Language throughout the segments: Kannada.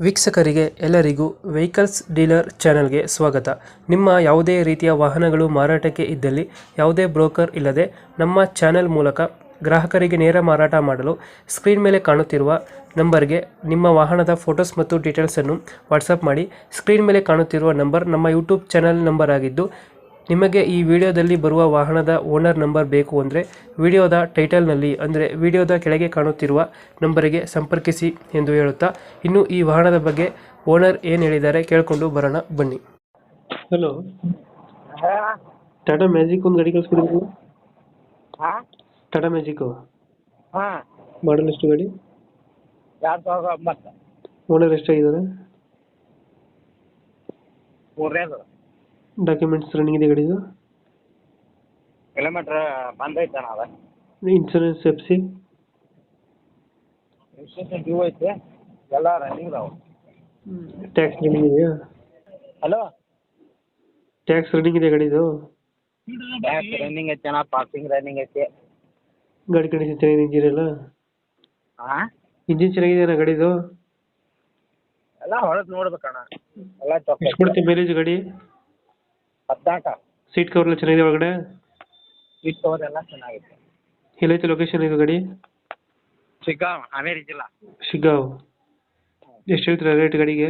ವೀಕ್ಷಕರಿಗೆ ಎಲ್ಲರಿಗೂ ವೆಹಿಕಲ್ಸ್ ಡೀಲರ್ ಚಾನೆಲ್ಗೆ ಸ್ವಾಗತ. ನಿಮ್ಮ ಯಾವುದೇ ರೀತಿಯ ವಾಹನಗಳು ಮಾರಾಟಕ್ಕೆ ಇದ್ದಲ್ಲಿ ಯಾವುದೇ ಬ್ರೋಕರ್ ಇಲ್ಲದೆ ನಮ್ಮ ಚಾನೆಲ್ ಮೂಲಕ ಗ್ರಾಹಕರಿಗೆ ನೇರ ಮಾರಾಟ ಮಾಡಲು ಸ್ಕ್ರೀನ್ ಮೇಲೆ ಕಾಣುತ್ತಿರುವ ನಂಬರ್ಗೆ ನಿಮ್ಮ ವಾಹನದ ಫೋಟೋಸ್ ಮತ್ತು ಡೀಟೇಲ್ಸನ್ನು ವಾಟ್ಸಪ್ ಮಾಡಿ. ಸ್ಕ್ರೀನ್ ಮೇಲೆ ಕಾಣುತ್ತಿರುವ ನಂಬರ್ ನಮ್ಮ ಯೂಟ್ಯೂಬ್ ಚಾನೆಲ್ ನಂಬರ್ ಆಗಿದ್ದು, ನಿಮಗೆ ಈ ವಿಡಿಯೋದಲ್ಲಿ ಬರುವ ವಾಹನದ ಓನರ್ ನಂಬರ್ ಬೇಕು ಅಂದರೆ ವಿಡಿಯೋದ ಟೈಟಲ್ನಲ್ಲಿ ಅಂದರೆ ವಿಡಿಯೋದ ಕೆಳಗೆ ಕಾಣುತ್ತಿರುವ ನಂಬರಿಗೆ ಸಂಪರ್ಕಿಸಿ ಎಂದು ಹೇಳುತ್ತಾ, ಇನ್ನು ಈ ವಾಹನದ ಬಗ್ಗೆ ಓನರ್ ಏನು ಹೇಳಿದ್ದಾರೆ ಕೇಳಿಕೊಂಡು ಬರೋಣ ಬನ್ನಿ. ಹಲೋ, ಟಾಟಾ ಮ್ಯಾಜಿಕ್ ಒಂದು ಗಾಡಿ ಕಳಿಸ್ಕೊಡಿದ್ರು. ಟಾಟಾ ಮ್ಯಾಜಿಕ್ ಮಾಡಲ್ ಎಷ್ಟು ಗಾಡಿ? 2009 ಓನರ್ ಎಷ್ಟಾಗಿದ್ದಾರೆ? ಮೂರನೇದು. ಡಾಕ್ಯುಮೆಂಟ್ಸ್ ರನ್ನಿಂಗ್ ಇದೆ ಗಾಡಿದು? ಕಿಲೋಮೀಟ್ರ್ ಬಂದೈತೆ ಅಣ್ಣ. ಅದ ಇನ್ಸೂರೆನ್ಸ್ ಎಫ್ಸಿ ಇನ್ಸ್ಟೇಷನ್ ಡ್ಯೂ ಐತೆ, ಎಲ್ಲ ರನ್ನಿಂಗ್ ಇದಾವೆ. ಟ್ಯಾಕ್ಸ್ ರನ್ನಿಂಗ್ ಇದೆಯಾ? ಹಲೋ, ಟ್ಯಾಕ್ಸ್ ರನ್ನಿಂಗ್ ಇದೆ ಗಾಡಿದು? ಟ್ಯಾಕ್ಸ್ ರನ್ನಿಂಗ್ ಐತೆ ಅಣ್ಣ, ಪಾಸಿಂಗ್ ರನ್ನಿಂಗ್ ಐತೆ. ಗಾಡಿ ಕಂಡೀಷನ್ ಚೆನ್ನಾಗಿದೆ, ಇಂಜಿನ್ ಎಲ್ಲ? ಹಾಂ, ಇಂಜಿನ್ ಚೆನ್ನಾಗಿದೆಯಾ ಗಾಡಿದು? ಎಲ್ಲ ಹೊಡೆದು ನೋಡ್ಬೇಕಣ್ಣ, ಎಲ್ಲ ಎಷ್ಟು ಚೊಕ್ಕ. ಕೊಡುತ್ತೆ ಮೈಲೇಜ್ ಗಾಡಿ? 14. ಸೀಟ್ ಕವರ್ ಎಲ್ಲ ಚೆನ್ನಾಗಿದೆ ಒಳಗಡೆ? ಸೀಟ್ ಕವರ್ ಎಲ್ಲ ಚೆನ್ನಾಗೈತೆ. ಎಲ್ಲೈತೆ ಲೊಕೇಶನ್ ಇದು ಗಾಡಿ? ಶಿಗ್ಗಾಂವ್, ಹಾವೇರಿ ಜಿಲ್ಲಾ. ಶಿಗ್ಗಾಂವ್. ಎಷ್ಟು ಹೇಳ್ತೀರಾ ರೇಟ್ ಗಾಡಿಗೆ?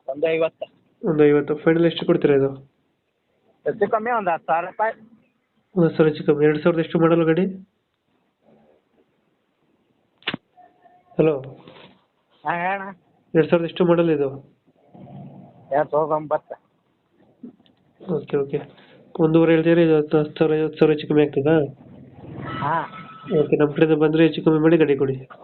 150. ಒಂದು 50. ಫೈನಲ್ ಎಷ್ಟು ಕೊಡ್ತೀರಾ ಇದು? ಹೆಚ್ಚು ಕಮ್ಮಿ ಒಂದು 10,000 ರೂಪಾಯಿ. ಒಂದು ಸಾವಿರ ಹೆಚ್ಚು ಕಮ್ಮಿ. 2000 ಎಷ್ಟು ಮಾಡಲ್ಲ ಗಾಡಿ? ಹಲೋ, ಹಾಂ ಹೇಳಣ್ಣ. 2000 ಎಷ್ಟು ಮಾಡಲ್ಲ ಇದು? 2009. Okay okay. ಒಂದೂವರೆ ಹೇಳ್ತೀರಾ, ಇದು 10,000 50,000 ಹೆಚ್ಚು ಕಮ್ಮಿ ಆಗ್ತದಾ? ಹಾಂ, ಓಕೆ, ನಮ್ಮ ಕಡೆಯಿಂದ ಬಂದರೆ ಹೆಚ್ಚು ಕಮ್ಮಿ ಮಾಡಿ ಗಾಡಿ ಕೊಡಿ.